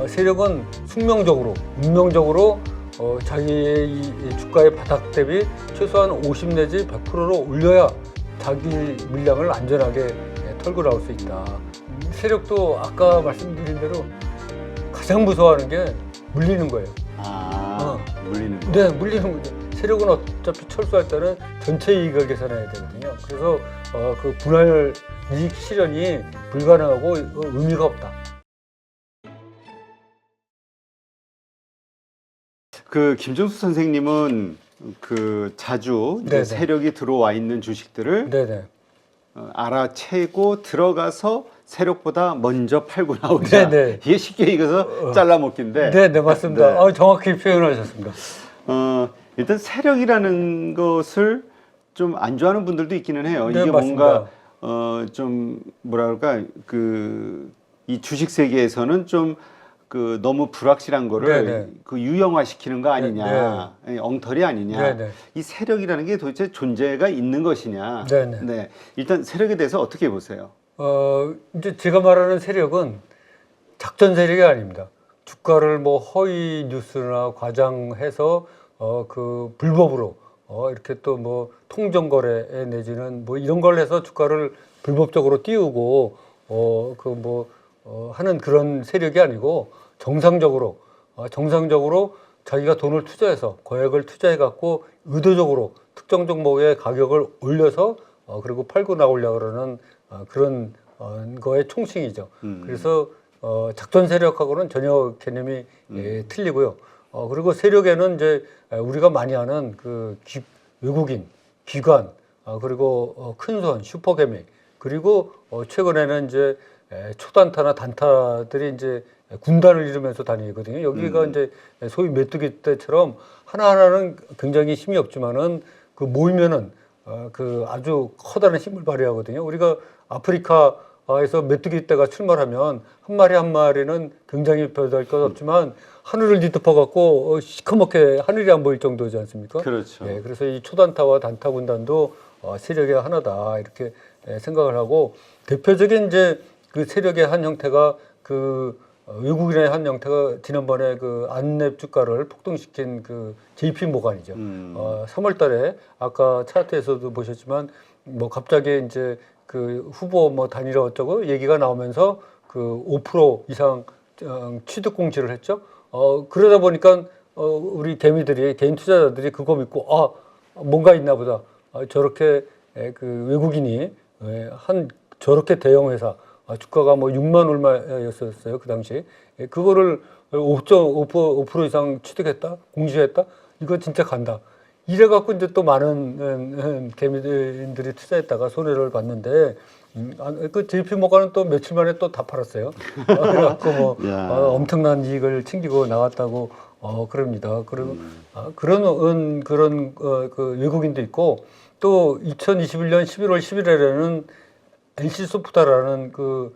세력은 숙명적으로, 운명적으로 자기의 이 주가의 바닥 대비 최소한 50 내지 100%로 올려야 자기 물량을 안전하게 털고 나올 수 있다. 세력도 아까 말씀드린 대로 가장 무서워하는 게 물리는 거예요. 물리는 거. 네, 물리는 거죠. 세력은 어차피 철수할 때는 전체 이익을 계산해야 되거든요. 그래서 그 분할 이익 실현이 불가능하고 의미가 없다. 그 김정수 선생님은 그 자주 이제 네네. 세력이 들어와 있는 주식들을 네네. 알아채고 들어가서 세력보다 먼저 팔고 나오자. 네네. 이게 쉽게 얘기해서 잘라먹기인데. 네, 맞습니다. 네. 정확히 표현하셨습니다. 일단 세력이라는 것을 좀 안 좋아하는 분들도 있기는 해요. 네, 이게 맞습니다. 뭔가 좀 뭐라 그럴까 이 주식 세계에서는 좀 그 너무 불확실한 거를 네네. 그 유형화시키는 거 아니냐, 엉터리 아니냐. 네네. 이 세력이라는 게 도대체 존재가 있는 것이냐. 네네. 네, 일단 세력에 대해서 어떻게 보세요? 이제 제가 말하는 세력은 작전 세력이 아닙니다. 주가를 뭐 허위 뉴스나 과장해서 그 불법으로 이렇게 또 뭐 통정거래 내지는 뭐 이런 걸 해서 주가를 불법적으로 띄우고 하는 그런 세력이 아니고 정상적으로 자기가 돈을 투자해서 거액을 투자해 갖고 의도적으로 특정 종목의 가격을 올려서 그리고 팔고 나오려고 그러는 그런 거의 총칭이죠. 그래서 작전 세력하고는 전혀 개념이 틀리고요. 그리고 세력에는 이제 우리가 많이 아는 그 외국인, 기관, 그리고 큰손, 슈퍼개미, 그리고 최근에는 이제 초단타나 단타들이 이제 군단을 이루면서 다니거든요. 여기가 이제 소위 메뚜기 떼처럼 하나하나는 굉장히 힘이 없지만은 그 모이면은 그 아주 커다란 힘을 발휘하거든요. 우리가 아프리카에서 메뚜기 떼가 출몰하면 한 마리 한 마리는 굉장히 별다를 것 없지만 하늘을 뒤덮어 갖고 시커멓게 하늘이 안 보일 정도지 않습니까? 그렇죠. 네, 그래서 이 초단타와 단타 군단도 세력의 하나다 이렇게 생각을 하고 대표적인 이제 그 세력의 한 형태가 그 외국인의 한 형태가 지난번에 그 안랩 주가를 폭등시킨 그 JP 모간이죠. 3월달에 아까 차트에서도 보셨지만 뭐 갑자기 이제 그 후보 뭐 단일화 어쩌고 얘기가 나오면서 그 5% 이상 취득 공시를 했죠. 그러다 보니까 우리 개미들이 개인 투자자들이 그거 믿고 뭔가 있나 보다. 저렇게 그 외국인이 한 저렇게 대형 회사 주가가 뭐 6만 얼마였었어요 그 당시. 그거를 5% 이상 취득했다, 공시했다. 이거 진짜 간다. 이래 갖고 이제 또 많은 개미들이 투자했다가 손해를 봤는데 그 JP 모간은 또 며칠 만에 또 다 팔았어요. 그래갖고 뭐 엄청난 이익을 챙기고 나왔다고 그럽니다. 그리고 그런 그 외국인도 있고 또 2021년 11월 11일에는 NC 소프트라는 그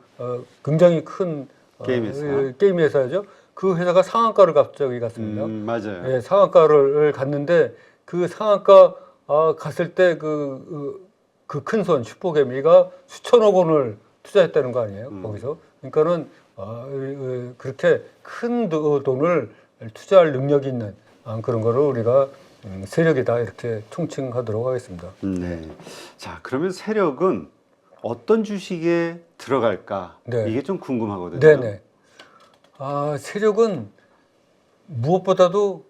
굉장히 큰 게임 회사죠. 그 회사가 상한가를 갑자기 갔습니다. 맞아요. 예, 상한가를 갔는데 그 상한가 갔을 때 그 큰 손 슈퍼개미가 수천억 원을 투자했다는 거 아니에요? 거기서. 그러니까는 그렇게 큰 돈을 투자할 능력이 있는 그런 거를 우리가 세력이다 이렇게 총칭하도록 하겠습니다. 네. 자, 그러면 세력은 어떤 주식에 들어갈까? 네. 이게 좀 궁금하거든요. 네네. 세력은 무엇보다도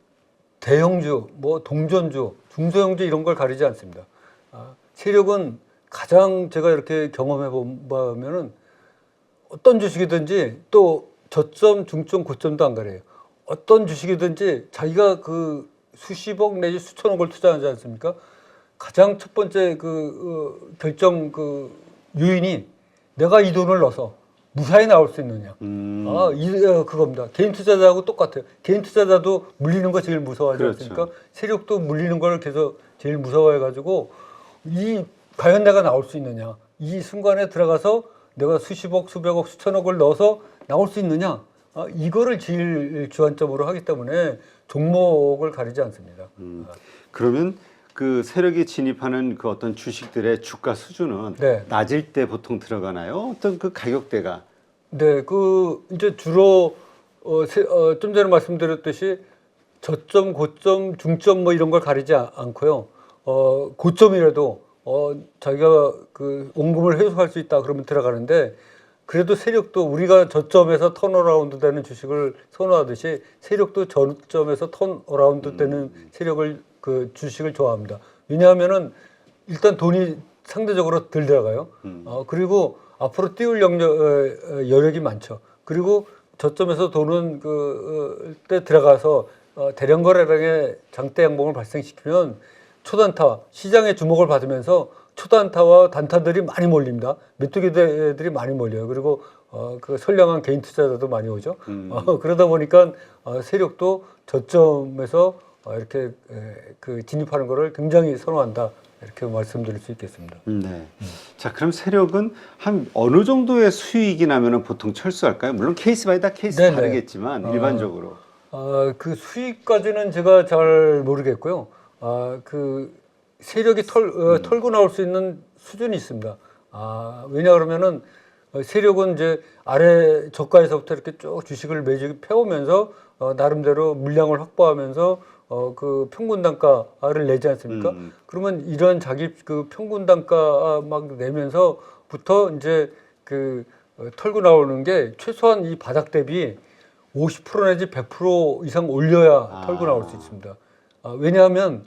대형주, 뭐 동전주, 중소형주 이런 걸 가리지 않습니다. 세력은 가장 제가 이렇게 경험해 보면은 어떤 주식이든지 또 저점, 중점, 고점도 안 가려요. 어떤 주식이든지 자기가 그 수십억 내지 수천억을 투자하지 않습니까? 가장 첫 번째 결정 요인이 내가 이 돈을 넣어서 무사히 나올 수 있느냐. 그겁니다. 개인 투자자하고 똑같아요. 개인 투자자도 물리는 거 제일 무서워하지 그렇죠. 않습니까? 세력도 물리는 걸 계속 제일 무서워해가지고 과연 내가 나올 수 있느냐. 이 순간에 들어가서 내가 수십억, 수백억, 수천억을 넣어서 나올 수 있느냐. 이거를 제일 주안점으로 하기 때문에 종목을 가리지 않습니다. 그러면 그 세력이 진입하는 그 어떤 주식들의 주가 수준은 낮을 때 보통 들어가나요? 어떤 그 가격대가? 네, 이제 주로 좀 전에 말씀드렸듯이 저점, 고점, 중점 뭐 이런 걸 가리지 않고요. 고점이라도 자기가 그 원금을 회수할 수 있다 그러면 들어가는데 그래도 세력도 우리가 저점에서 턴어라운드 되는 주식을 선호하듯이 세력도 저점에서 턴어라운드 되는 세력을 그 주식을 좋아합니다. 왜냐하면은 일단 돈이 상대적으로 덜 들어가요. 그리고 앞으로 띄울 여력이 많죠. 그리고 저점에서 돈은 때 들어가서 대량 거래량의 장대 양봉을 발생시키면 초단타 시장의 주목을 받으면서 초단타와 단타들이 많이 몰립니다. 메뚜기들이 많이 몰려요. 그리고 그 선량한 개인 투자자도 많이 오죠. 그러다 보니까 세력도 저점에서 이렇게 그 진입하는 것을 굉장히 선호한다. 이렇게 말씀드릴 수 있겠습니다. 네. 자, 그럼 세력은 한 어느 정도의 수익이 나면은 보통 철수할까요? 물론 케이스 바이 케이스 네네. 다르겠지만 일반적으로. 그 수익까지는 제가 잘 모르겠고요. 그 세력이 털고 나올 수 있는 수준이 있습니다. 왜냐 그러면은 세력은 이제 아래 저가에서부터 이렇게 쭉 주식을 매주 펴오면서 나름대로 물량을 확보하면서 그 평균 단가를 내지 않습니까? 그러면 이런 자기 그 평균 단가 막 내면서부터 이제 그 털고 나오는 게 최소한 이 바닥 대비 50% 내지 100% 이상 올려야 털고 나올 수 있습니다. 왜냐하면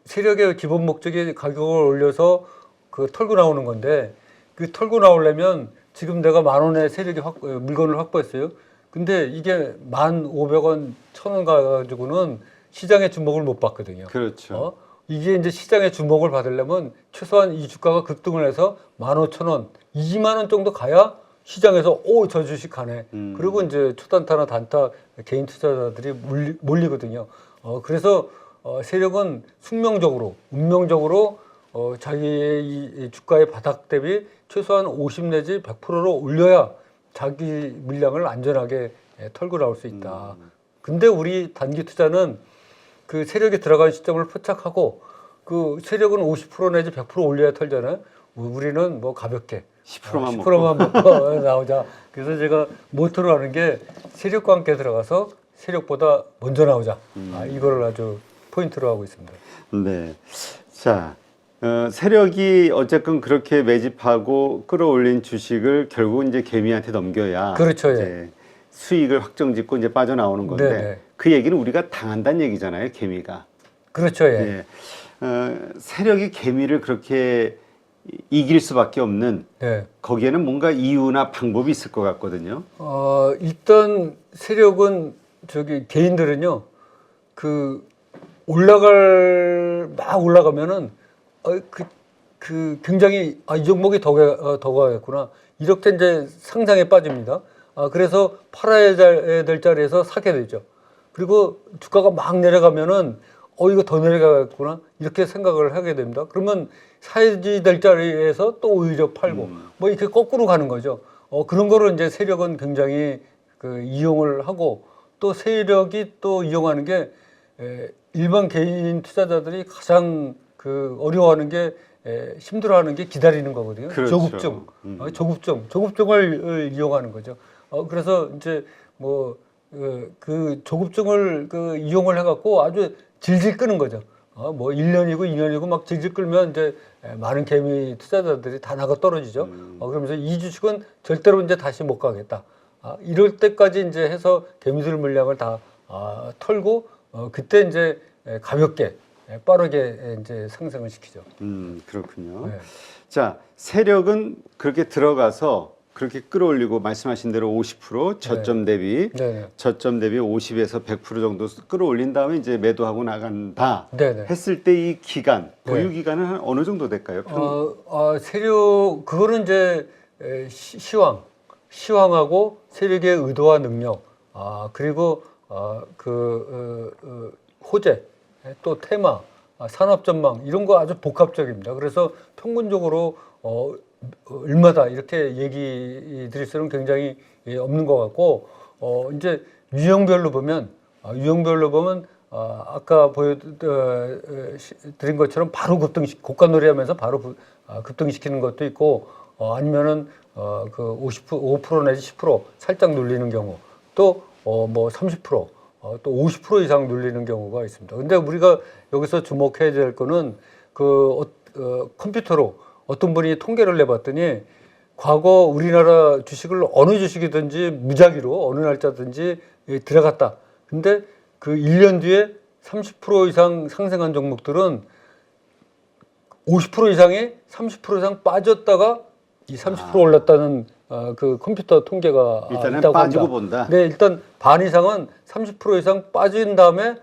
세력의 기본 목적이 가격을 올려서 그 털고 나오는 건데 그 털고 나오려면 지금 내가 10,000원에 세력이 물건을 확보했어요. 근데 이게 1,500원, 1,000원 가지고는 시장의 주목을 못 받거든요. 그렇죠. 이게 이제 시장의 주목을 받으려면 최소한 이 주가가 급등을 해서 15,000원, 2만 원 정도 가야 시장에서 저 주식 가네. 그리고 이제 초단타나 단타 개인 투자자들이 몰리거든요. 그래서 세력은 숙명적으로, 운명적으로 자기의 이 주가의 바닥 대비 최소한 50 내지 100%로 올려야 자기 물량을 안전하게 털고 나올 수 있다. 근데 우리 단기 투자는 그 세력이 들어간 시점을 포착하고 그 세력은 50% 내지 100% 올려야 털잖아요. 우리는 뭐 가볍게 10%만 먹고 나오자. 그래서 제가 모토로 하는 게 세력과 함께 들어가서 세력보다 먼저 나오자. 이거를 아주 포인트로 하고 있습니다. 네. 자, 세력이 어쨌든 그렇게 매집하고 끌어올린 주식을 결국은 이제 개미한테 넘겨야 그렇죠. 이제 수익을 확정짓고 이제 빠져나오는 건데 네네. 그 얘기는 우리가 당한다는 얘기잖아요, 개미가. 그렇죠. 예. 세력이 개미를 그렇게 이길 수밖에 없는 네. 거기에는 뭔가 이유나 방법이 있을 것 같거든요. 일단 세력은 개인들은요, 그 막 올라가면은 굉장히 이 종목이 더 가겠구나 이렇게 이제 상상에 빠집니다. 그래서 팔아야 될 자리에서 사게 되죠. 그리고 주가가 막 내려가면은 이거 더 내려가겠구나 이렇게 생각을 하게 됩니다. 그러면 사야지 될 자리에서 또 오히려 팔고 뭐 이렇게 거꾸로 가는 거죠. 그런 거를 이제 세력은 굉장히 이용을 하고 또 세력이 또 이용하는 게 일반 개인 투자자들이 가장 어려워하는 게 힘들어하는 게 기다리는 거거든요. 그렇죠. 조급증을 이용하는 거죠. 그래서 이제 그 조급증을 이용을 해갖고 아주 질질 끄는 거죠. 1년이고 2년이고 막 질질 끌면 이제 많은 개미 투자자들이 다 나가 떨어지죠. 그러면서 이 주식은 절대로 이제 다시 못 가겠다. 이럴 때까지 이제 해서 개미들 물량을 다 털고 그때 이제 가볍게 빠르게 이제 상승을 시키죠. 그렇군요. 네. 자, 세력은 그렇게 들어가서 그렇게 끌어올리고 말씀하신 대로 50% 저점 대비 네네. 저점 대비 50에서 100% 정도 끌어올린 다음에 이제 매도하고 나간다 네네. 했을 때 이 기간 보유 네. 기간은 한 어느 정도 될까요? 세력 그거는 이제 시황하고 세력의 의도와 능력 그리고 호재 또 테마 산업 전망 이런 거 아주 복합적입니다. 그래서 평균적으로 얼마다 이렇게 얘기 드릴 수는 굉장히 없는 것 같고 이제 유형별로 보면 아까 보여드린 것처럼 바로 고가 놀이하면서 바로 급등시키는 것도 있고 아니면은 5% 내지 10% 살짝 눌리는 경우 또 뭐 30%, 또 50% 이상 눌리는 경우가 있습니다. 근데 우리가 여기서 주목해야 될 거는 컴퓨터로 어떤 분이 통계를 내봤더니 과거 우리나라 주식을 어느 주식이든지 무작위로 어느 날짜든지 들어갔다. 근데 그 1년 뒤에 30% 이상 상승한 종목들은 50% 이상이 30% 이상 빠졌다가 이 30% 올랐다는 그 컴퓨터 통계가 일단은 있다고 빠지고 합니다. 본다. 네, 일단 반 이상은 30% 이상 빠진 다음에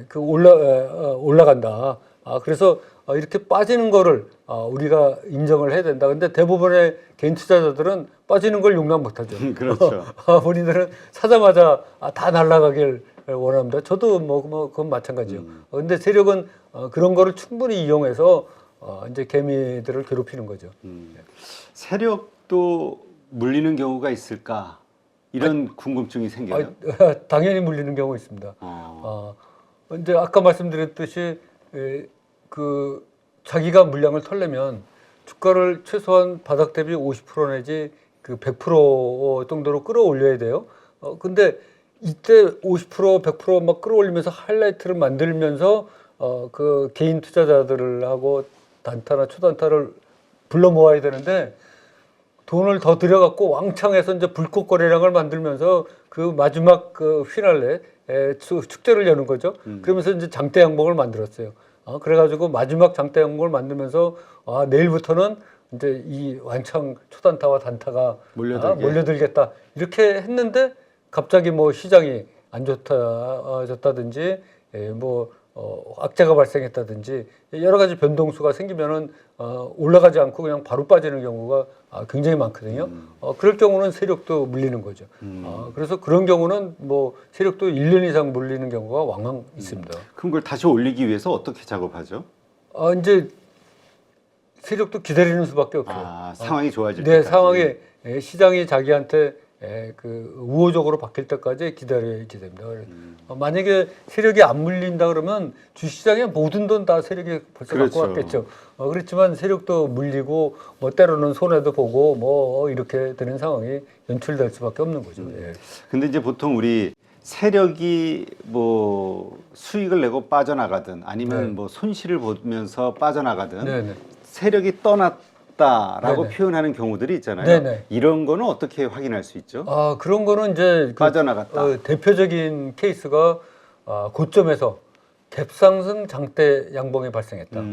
그 올라간다. 그래서 이렇게 빠지는 거를 우리가 인정을 해야 된다. 근데 대부분의 개인 투자자들은 빠지는 걸 용납 못하죠. 그렇죠. 본인들은 사자마자 다 날아가길 원합니다. 저도 뭐 그건 마찬가지예요. 근데 세력은 그런 거를 충분히 이용해서 이제 개미들을 괴롭히는 거죠. 세력도 물리는 경우가 있을까? 이런 궁금증이 생겨요. 당연히 물리는 경우 있습니다. 이제 아까 말씀드렸듯이 그 자기가 물량을 털려면 주가를 최소한 바닥 대비 50% 내지 그 100% 정도로 끌어올려야 돼요. 근데 이때 50%, 100%막 끌어올리면서 하이라이트를 만들면서 그 개인 투자자들하고 단타나 초단타를 불러 모아야 되는데 돈을 더 들여갖고 왕창해서 이제 불꽃 거래량을 만들면서 그 마지막 그 피날레 축제를 여는 거죠. 그러면서 이제 장대 양봉을 만들었어요. 그래가지고 마지막 장대 양봉을 만들면서 내일부터는 이제 이 완창 초단타와 단타가 몰려들겠다 이렇게 했는데 갑자기 뭐 시장이 안 좋다졌다든지 뭐 악재가 발생했다든지 여러 가지 변동수가 생기면은 올라가지 않고 그냥 바로 빠지는 경우가 굉장히 많거든요. 그럴 경우는 세력도 물리는 거죠. 그래서 그런 경우는 뭐 세력도 1년 이상 물리는 경우가 왕왕 있습니다. 그럼 그걸 다시 올리기 위해서 어떻게 작업하죠? 이제 세력도 기다리는 수밖에 없어요. 상황이 좋아질 네, 때까지. 상황이 시장이 자기한테 그 우호적으로 바뀔 때까지 기다려야 됩니다. 만약에 세력이 안 물린다 그러면 주시장에 모든 돈 다 세력이 벌써 갖고 왔겠죠. 그렇지만 세력도 물리고 뭐 때로는 손해도 보고 뭐 이렇게 되는 상황이 연출될 수밖에 없는 거죠. 근데 이제 보통 우리 세력이 뭐 수익을 내고 빠져나가든 아니면 뭐 손실을 보면서 빠져나가든 세력이 떠났다라고 표현하는 경우들이 있잖아요. 이런 거는 어떻게 확인할 수 있죠? 그런 거는 이제 빠져나갔다. 대표적인 케이스가 고점에서 갭상승 장대 양봉이 발생했다.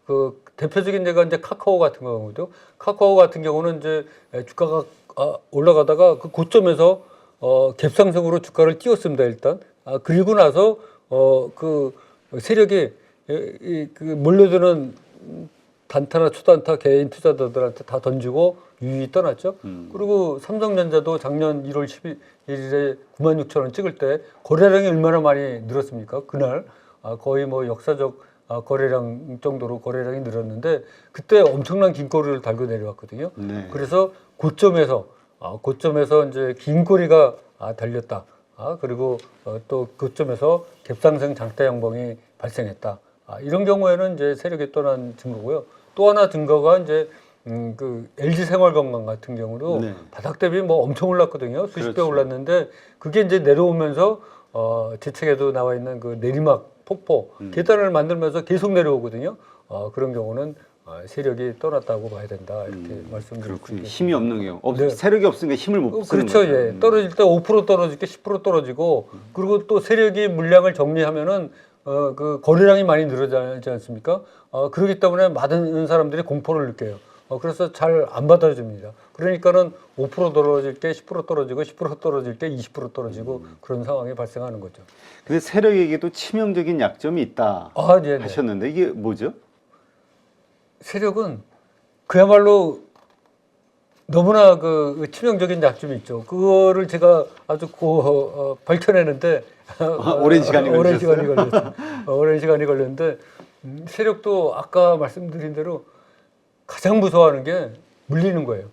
그 대표적인 예가 이제 카카오 같은 경우죠. 카카오 같은 경우는 이제 주가가 올라가다가 그 고점에서 갭상승으로 주가를 띄웠습니다. 일단 그리고 나서 그 세력이 그 몰려드는 단타나 초단타 개인 투자자들한테 다 던지고 유유히 떠났죠. 그리고 삼성전자도 작년 1월 11일에 96,000원 찍을 때 거래량이 얼마나 많이 늘었습니까? 그날 거의 뭐 역사적 거래량 정도로 거래량이 늘었는데 그때 엄청난 긴꼬리를 달고 내려왔거든요. 그래서 고점에서 이제 긴꼬리가 달렸다. 그리고 또 고점에서 갭상승 장대 양봉이 발생했다. 이런 경우에는 이제 세력이 떠난 증거고요. 또 하나 증거가 이제 그 LG 생활건강 같은 경우도 바닥 대비 뭐 엄청 올랐거든요. 수십 배 올랐는데 그게 이제 내려오면서 제 책에도 나와 있는 그 내리막 폭포 계단을 만들면서 계속 내려오거든요. 그런 경우는 세력이 떠났다고 봐야 된다 이렇게 말씀드립니다. 힘이 없는 경우, 세력이 없으니까 힘을 못 쓰는 그렇죠. 거죠. 예. 떨어질 때 5% 떨어질 때 10% 떨어지고 그리고 또 세력이 물량을 정리하면은 그 거래량이 많이 늘어나지 않습니까? 그렇기 때문에 많은 사람들이 공포를 느껴요. 그래서 잘 안 받아줍니다. 그러니까는 5% 떨어질 때 10% 떨어지고 10% 떨어질 때 20% 떨어지고 그런 상황이 발생하는 거죠. 근데 세력에게도 치명적인 약점이 있다 하셨는데 이게 뭐죠? 세력은 그야말로 너무나 그 치명적인 약점이 있죠. 그거를 제가 아주 밝혀내는데 오랜 시간이 걸렸어요. 오랜 시간이 걸렸는데 세력도 아까 말씀드린 대로 가장 무서워하는 게 물리는 거예요.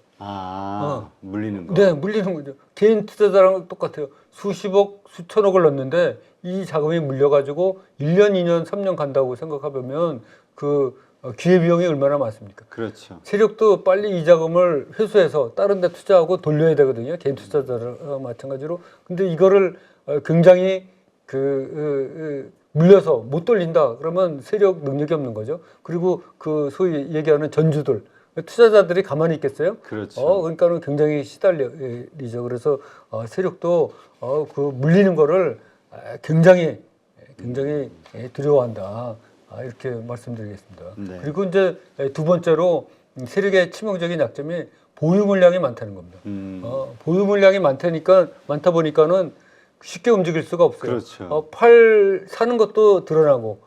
물리는 거. 네, 물리는 거죠. 개인 투자자랑 똑같아요. 수십억, 수천억을 넣었는데 이 자금이 물려가지고 1년, 2년, 3년 간다고 생각하면 그 기회비용이 얼마나 많습니까? 그렇죠. 세력도 빨리 이 자금을 회수해서 다른 데 투자하고 돌려야 되거든요. 개인 투자자랑 마찬가지로. 근데 이거를 굉장히 물려서 못 돌린다. 그러면 세력 능력이 없는 거죠. 그리고 그 소위 얘기하는 전주들, 투자자들이 가만히 있겠어요? 그렇죠. 그러니까는 굉장히 시달리죠. 그래서 세력도 그 물리는 거를 굉장히 두려워한다. 이렇게 말씀드리겠습니다. 네. 그리고 이제 두 번째로 세력의 치명적인 약점이 보유 물량이 많다는 겁니다. 보유 물량이 많다 보니까는 쉽게 움직일 수가 없어요. 그렇죠. 사는 것도 드러나고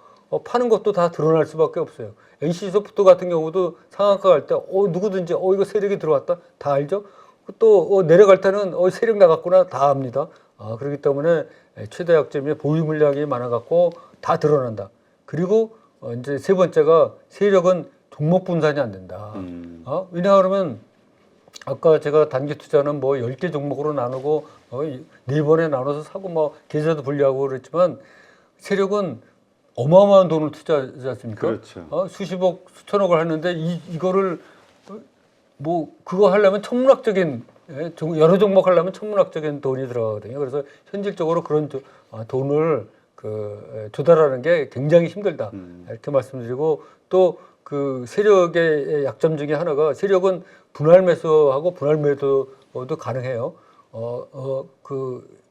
파는 것도 다 드러날 수밖에 없어요. NC소프트 같은 경우도 상한가 갈 때 누구든지 이거 세력이 들어왔다 다 알죠. 또 내려갈 때는 세력 나갔구나 다 압니다. 그렇기 때문에 최대 약점이 보유 물량이 많아갖고 다 드러난다. 그리고 이제 세 번째가 세력은 종목 분산이 안 된다. 왜냐하면 아까 제가 단기 투자는 뭐 10개 종목으로 나누고 4번에 나눠서 사고 뭐 계좌도 분리하고 그랬지만 세력은 어마어마한 돈을 투자하지 않습니까? 그렇죠. 수십억, 수천억을 하는데 이거를 그거 하려면 천문학적인 여러 종목 하려면 천문학적인 돈이 들어가거든요. 그래서 현실적으로 그런 돈을 조달하는 게 굉장히 힘들다. 이렇게 말씀드리고 또 그 세력의 약점 중에 하나가 세력은 분할 매수하고 분할 매도도 가능해요.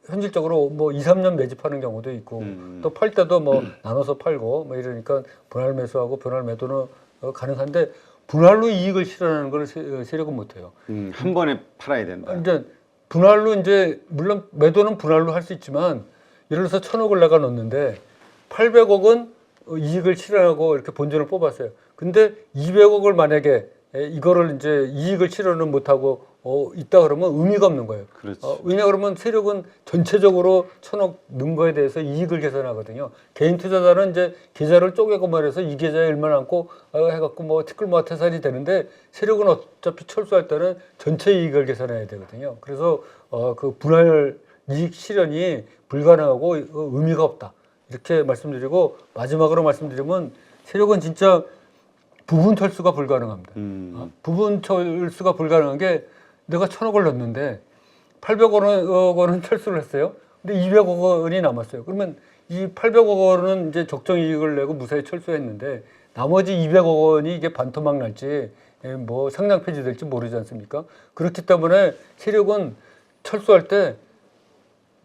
현실적으로 뭐 2, 3년 매집하는 경우도 있고 또 팔 때도 뭐 나눠서 팔고 뭐 이러니까 분할 매수하고 분할 매도는 가능한데 분할로 이익을 실현하는 걸 세력은 못해요. 한 번에 팔아야 된다. 이제 분할로 이제 물론 매도는 분할로 할 수 있지만 예를 들어서 1,000억을 내가 넣었는데 800억은 이익을 실현하고 이렇게 본전을 뽑았어요. 근데 200억을 만약에 이거를 이제 이익을 실현을 못하고 있다 그러면 의미가 없는 거예요. 그렇죠. 왜냐 그러면 세력은 전체적으로 1,000억 넣은 거에 대해서 이익을 계산하거든요. 개인 투자자는 이제 계좌를 쪼개고 말해서 이 계좌에 얼마 남고 해갖고 뭐 티끌모아 태산이 되는데 세력은 어차피 철수할 때는 전체 이익을 계산해야 되거든요. 그래서 그 분할 이익 실현이 불가능하고 의미가 없다. 이렇게 말씀드리고 마지막으로 말씀드리면 세력은 진짜 부분 철수가 불가능합니다. 부분 철수가 불가능한 게 내가 1,000억을 넣었는데 800억 원은 철수를 했어요. 근데 200억 원이 남았어요. 그러면 이 800억 원은 이제 적정 이익을 내고 무사히 철수했는데 나머지 200억 원이 이게 반토막 날지 뭐 상장 폐지될지 모르지 않습니까? 그렇기 때문에 세력은 철수할 때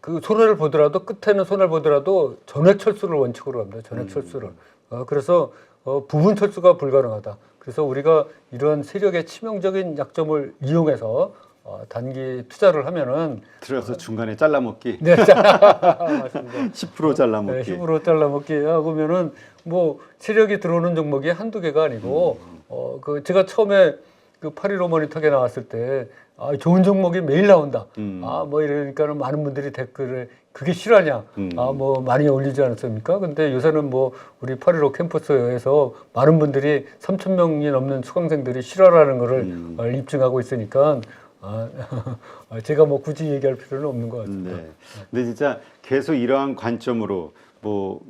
그 손해를 보더라도 끝에는 손해를 보더라도 전액 철수를 원칙으로 합니다. 전액 철수를. 그래서 부분 철수가 불가능하다. 그래서 우리가 이런 세력의 치명적인 약점을 이용해서 단기 투자를 하면은 들어서 중간에 잘라먹기. 네, 맞습니다. 10% 잘라먹기. 네, 10% 잘라먹기 하면은 뭐 세력이 들어오는 종목이 한두 개가 아니고 제가 처음에 그 8.15 모니터에 나왔을 때 좋은 종목이 매일 나온다. 뭐 이러니까는 많은 분들이 댓글을 그게 실화냐? 뭐 많이 올리지 않았습니까? 근데 요새는 뭐 우리 8.15 캠퍼스에서 많은 분들이 3,000명이 넘는 수강생들이 실화라는 거를 입증하고 있으니까 제가 뭐 굳이 얘기할 필요는 없는 것 같습니다. 네. 근데 진짜 계속 이러한 관점으로 뭐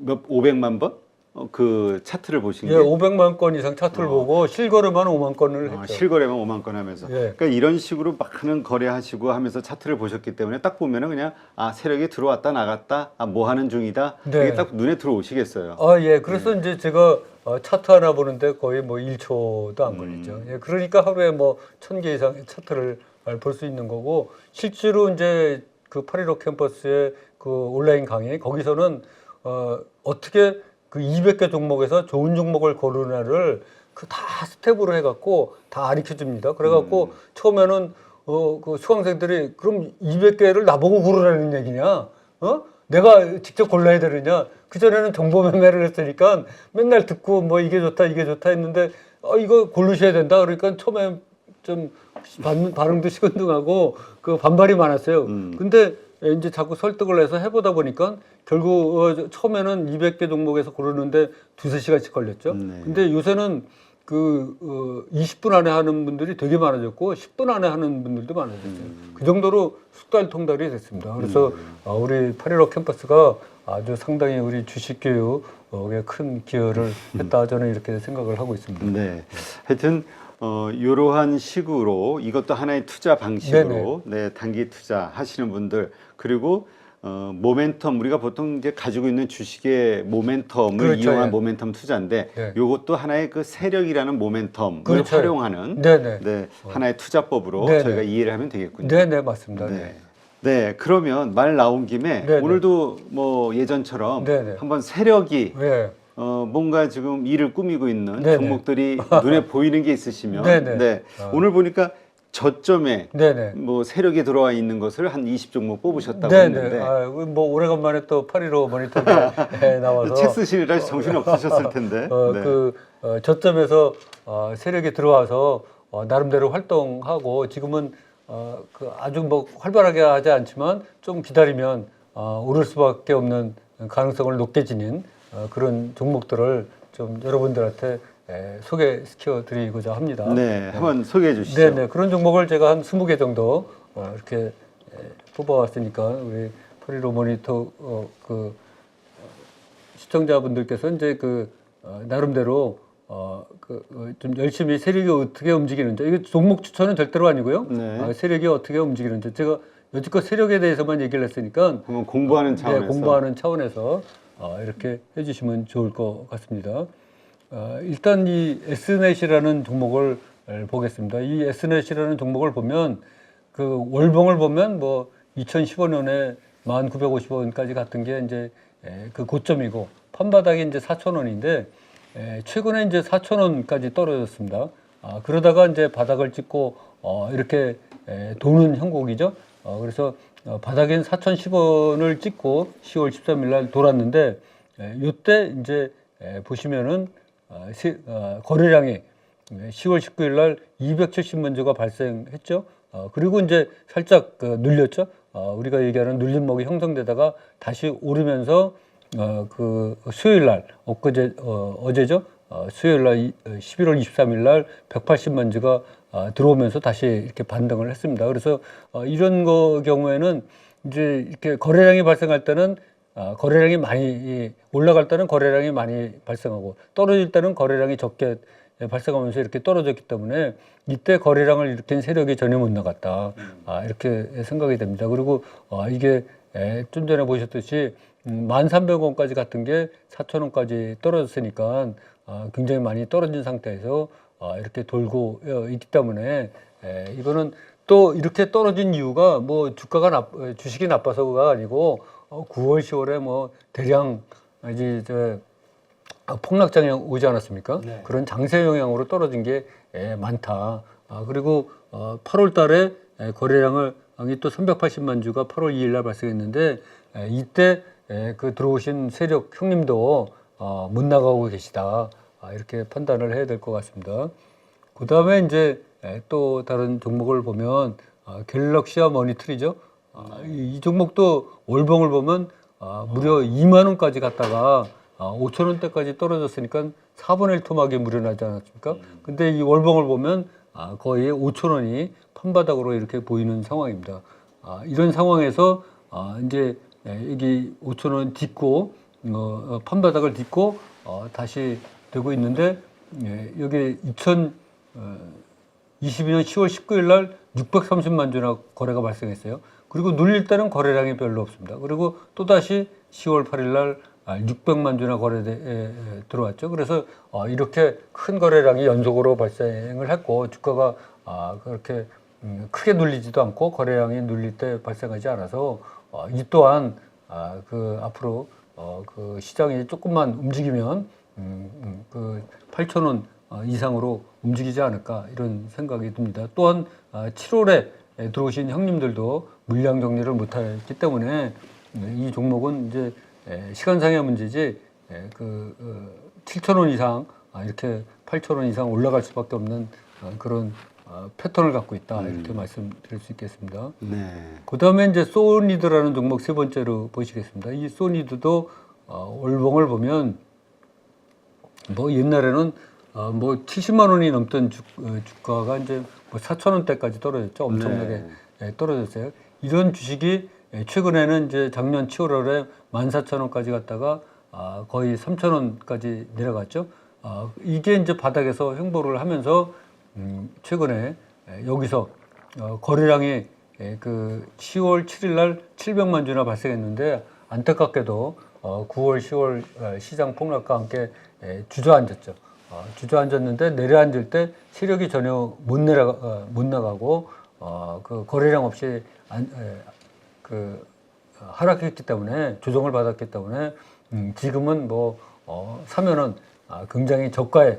500만 번? 그 차트를 보신 게 500만 건 이상 차트를 보고 실거래만 5만 건을 했죠. 실거래만 5만 건 하면서 그러니까 이런 식으로 많은 거래하시고 하면서 차트를 보셨기 때문에 딱 보면은 그냥 세력이 들어왔다 나갔다 뭐 하는 중이다 이게 딱 눈에 들어오시겠어요. 예. 그래서 이제 제가 차트 하나 보는데 거의 뭐 1초도 안 걸리죠. 그러니까 하루에 뭐 1,000개 이상의 차트를 볼 수 있는 거고 실제로 이제 그 8.15 캠퍼스의 그 온라인 강의 거기서는 어떻게 그 200개 종목에서 좋은 종목을 고르나를 그 다 스텝으로 해갖고 다 가르쳐 줍니다. 그래갖고 처음에는 그 수강생들이 그럼 200개를 나보고 고르라는 얘기냐? 내가 직접 골라야 되느냐? 그전에는 정보 매매를 했으니까 맨날 듣고 뭐 이게 좋다 했는데 이거 고르셔야 된다. 그러니까 처음에 좀 반응도 시큰둥하고 그 반발이 많았어요. 근데 이제 자꾸 설득을 해서 해보다 보니까 결국 처음에는 200개 종목에서 고르는데 2~3시간씩 걸렸죠. 근데 요새는 20분 안에 하는 분들이 되게 많아졌고 10분 안에 하는 분들도 많아졌어요. 그 정도로 숙달통달이 됐습니다. 그래서 우리 8.15 캠퍼스가 아주 상당히 우리 주식 교육에 큰 기여를 했다, 저는 이렇게 생각을 하고 있습니다. 네. 하여튼 이러한 식으로 이것도 하나의 투자 방식으로 네, 단기 투자 하시는 분들, 그리고 모멘텀, 우리가 보통 이제 가지고 있는 주식의 모멘텀을 그렇죠, 이용한 예. 모멘텀 투자인데 예. 이것도 하나의 그 세력이라는 모멘텀을 그렇죠. 활용하는 네네. 네, 하나의 투자법으로 네네. 저희가 이해를 하면 되겠군요. 네네, 맞습니다. 네. 네, 그러면 말 나온 김에 네네. 오늘도 뭐 예전처럼 네네. 한번 세력이 네. 뭔가 지금 일을 꾸미고 있는 네네. 종목들이 눈에 보이는 게 있으시면 네네. 네. 오늘 보니까 저점에 네네. 뭐 세력이 들어와 있는 것을 한 20종목 뽑으셨다고 네네. 했는데 뭐 오래간만에 또 8.15 모니터에 나와서 책 쓰시느라 정신이 없으셨을 텐데 네. 저점에서 세력이 들어와서 나름대로 활동하고 지금은 아주 뭐 활발하게 하지 않지만 좀 기다리면 오를 수밖에 없는 가능성을 높게 지닌 그런 종목들을 좀 여러분들한테 소개시켜 드리고자 합니다. 네, 한번 소개해 주시죠. 네네. 그런 종목을 제가 한 20개 정도 이렇게 뽑아왔으니까 우리 8.15 모니터 시청자분들께서 이제 나름대로 좀 열심히 세력이 어떻게 움직이는지, 이게 종목 추천은 절대로 아니고요. 네. 세력이 어떻게 움직이는지 제가 여지껏 세력에 대해서만 얘기를 했으니까 한번 공부하는 차원에서 네, 공부하는 차원에서 이렇게 해주시면 좋을 것 같습니다. 일단 이 S넷이라는 종목을 보겠습니다. 이 S넷이라는 종목을 보면 그 월봉을 보면 뭐 2015년에 1,950원까지 갔던 게 이제 그 고점이고 판바닥이 이제 4,000원인데 최근에 이제 4,000원까지 떨어졌습니다. 그러다가 이제 바닥을 찍고 이렇게 도는 형국이죠. 그래서 바닥엔 4,010원을 찍고 10월 13일 날 돌았는데 이때 이제 보시면은 거래량이 10월 19일 날 270만 주가 발생했죠. 그리고 이제 살짝 눌렸죠. 우리가 얘기하는 눌림목이 형성되다가 다시 오르면서 수요일 날 어제죠. 수요일 날 11월 23일 날 180만 주가 들어오면서 다시 이렇게 반등을 했습니다. 그래서 이런 경우에는 이제 이렇게 거래량이 발생할 때는 거래량이 많이 올라갈 때는 거래량이 많이 발생하고 떨어질 때는 거래량이 적게 발생하면서 이렇게 떨어졌기 때문에 이때 거래량을 일으킨 세력이 전혀 못 나갔다. 이렇게 생각이 됩니다. 그리고 이게 좀 전에 보셨듯이 1,300원까지 갔던 게 4,000원까지 떨어졌으니까 굉장히 많이 떨어진 상태에서 이렇게 돌고 있기 때문에 이거는 또 이렇게 떨어진 이유가 뭐 주식이 나빠서가 아니고 9월, 10월에 뭐 대량 이제 폭락장이 오지 않았습니까? 네. 그런 장세 영향으로 떨어진 게 많다. 그리고 8월 달에 거래량이 또 380만 주가 8월 2일 날 발생했는데 이때 들어오신 세력 형님도 못 나가고 계시다. 이렇게 판단을 해야 될 것 같습니다. 그 다음에 이제 또 다른 종목을 보면 갤럭시와 머니트리죠. 이 종목도 월봉을 보면 무려 2만 원까지 갔다가 5천 원대까지 떨어졌으니까 4분의 1 토막이 무려 나지 않았습니까? 근데 이 월봉을 보면 거의 5천 원이 판바닥으로 이렇게 보이는 상황입니다. 이런 상황에서 이제 여기 5천 원 딛고 판바닥을 딛고 다시 되고 있는데 여기 2022년 10월 19일 날 630만 주나 거래가 발생했어요. 그리고 눌릴 때는 거래량이 별로 없습니다. 그리고 또다시 10월 8일 날 600만 주나 들어왔죠. 그래서 이렇게 큰 거래량이 연속으로 발생을 했고 주가가 그렇게 크게 눌리지도 않고 거래량이 눌릴 때 발생하지 않아서 이 또한 앞으로 시장이 조금만 움직이면 8,000원 이상으로 움직이지 않을까 이런 생각이 듭니다. 또한 7월에 들어오신 형님들도 물량 정리를 못했기 때문에 이 종목은 이제 시간상의 문제지 7,000원 이상 이렇게 8,000원 이상 올라갈 수밖에 없는 그런 패턴을 갖고 있다 이렇게 말씀드릴 수 있겠습니다. 네. 그다음에 이제 소니드라는 종목 세 번째로 보시겠습니다. 이 소니드도 월봉을 보면 뭐 옛날에는 뭐 70만 원이 넘던 주가가 이제 뭐 4천 원대까지 떨어졌죠. 엄청나게 떨어졌어요. 이런 주식이 최근에는 이제 작년 7월에 14,000원까지 갔다가 거의 3,000원까지 내려갔죠. 이게 이제 바닥에서 횡보를 하면서 최근에 여기서 거래량이 그 10월 7일 날 700만 주나 발생했는데 안타깝게도 9월, 10월 시장 폭락과 함께 주저앉았죠. 주저앉았는데 내려앉을 때 세력이 전혀 못 나가고 그 거래량 없이 하락했기 때문에 조정을 받았기 때문에 지금은 뭐 사면은 굉장히 저가에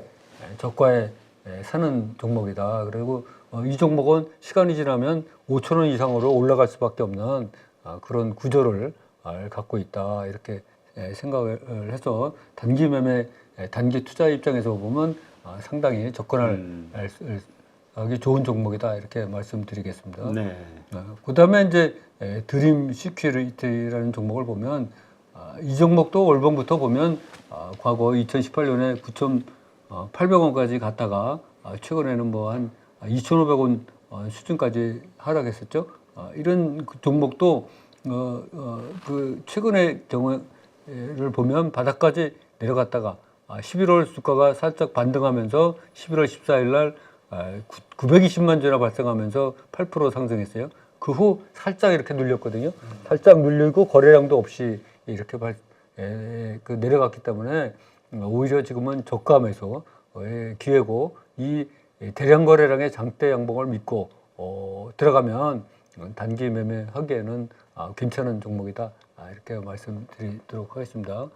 사는 종목이다. 그리고 이 종목은 시간이 지나면 5천 원 이상으로 올라갈 수밖에 없는 그런 구조를 갖고 있다. 이렇게 생각을 해서 단기 매매, 단기 투자 입장에서 보면 상당히 접근하기 좋은 종목이다. 이렇게 말씀드리겠습니다. 네. 그다음에 이제 드림 시큐리티라는 종목을 보면 이 종목도 월봉부터 보면 과거 2018년에 9,800원까지 갔다가 최근에는 뭐 한 2,500원 수준까지 하락했었죠. 이런 종목도 그 최근의 경우를 보면 바닥까지 내려갔다가 11월 주가가 살짝 반등하면서 11월 14일 날 920만 주나 발생하면서 8% 상승했어요. 그 후 살짝 이렇게 눌렸거든요. 살짝 눌리고 거래량도 없이 이렇게 내려갔기 때문에 오히려 지금은 저가 매수의 기회고 이 대량 거래량의 장대 양봉을 믿고 들어가면 단기 매매하기에는 괜찮은 종목이다. 이렇게 말씀드리도록 하겠습니다.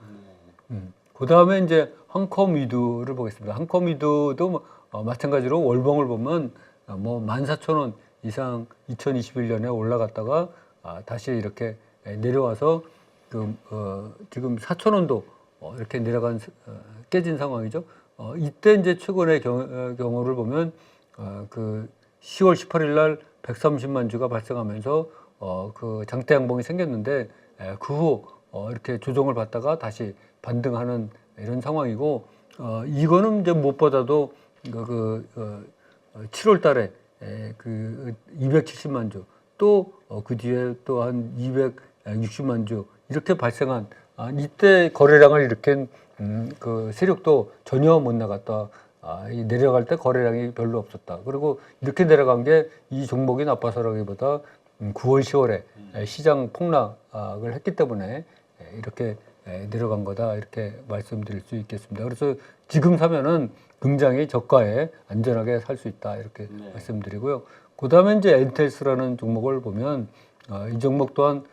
그 다음에 이제 한컴위드를 보겠습니다. 한컴위드도 마찬가지로 월봉을 보면 뭐 14,000원 이상 2021년에 올라갔다가 다시 이렇게 내려와서 지금 4,000원도 이렇게 깨진 상황이죠. 이때 이제 최근의 경우를 보면 그 10월 18일 날 130만 주가 발생하면서 그 장대 양봉이 생겼는데 그 후 이렇게 조정을 받다가 다시 반등하는 이런 상황이고 이거는 이제 무엇보다도 7월 달에 그 270만 주 또 그 뒤에 또 한 260만 주 이렇게 발생한 이때 거래량을 일으킨 그 세력도 전혀 못 나갔다. 내려갈 때 거래량이 별로 없었다. 그리고 이렇게 내려간 게 이 종목이 나빠서라기보다 9월, 10월에 시장 폭락을 했기 때문에 이렇게 내려간 거다. 이렇게 말씀드릴 수 있겠습니다. 그래서 지금 사면은 굉장히 저가에 안전하게 살 수 있다. 이렇게 말씀드리고요. 그 다음에 이제 엔텔스라는 종목을 보면 이 종목 또한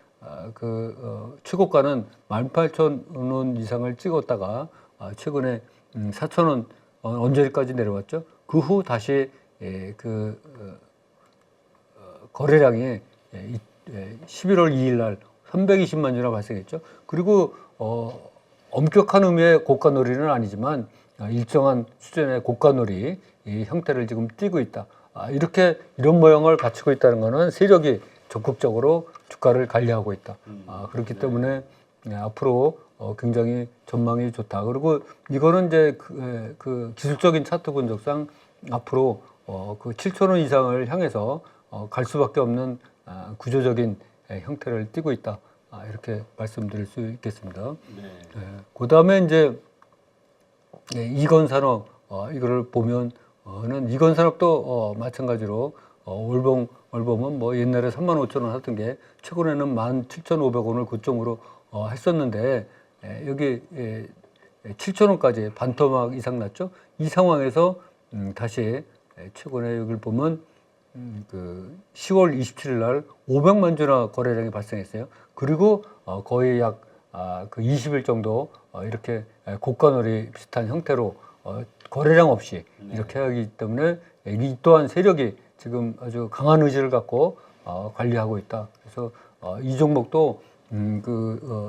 최고가는 18,000원 이상을 찍었다가 최근에 4,000원 언저리까지 내려왔죠. 그 후 다시 거래량이 11월 2일 날 320만 주나 발생했죠. 그리고 엄격한 의미의 고가놀이는 아니지만 일정한 수준의 고가놀이 이 형태를 지금 띠고 있다. 이런 모양을 갖추고 있다는 것은 세력이 적극적으로 주가를 관리하고 있다. 그렇기 때문에 앞으로 굉장히 전망이 좋다. 그리고 이거는 이제 그 기술적인 차트 분석상 앞으로 그 7,000원 이상을 향해서 갈 수밖에 없는 구조적인 형태를 띠고 있다. 이렇게 말씀드릴 수 있겠습니다. 그 다음에 이제 이건산업 이거를 보면은 이건산업도 마찬가지로 월봉은 뭐 옛날에 35,000원 하던 게 최근에는 17,500원을 고점으로 했었는데 여기 7,000원까지 반토막 이상 났죠. 이 상황에서 다시 최근에 여기를 보면 그 10월 27일 날 500만 주나 거래량이 발생했어요. 그리고 거의 약 그 20일 정도 이렇게 고가놀이 비슷한 형태로 거래량 없이 이렇게 하기 때문에 이 또한 세력이 지금 아주 강한 의지를 갖고 관리하고 있다. 그래서 이 종목도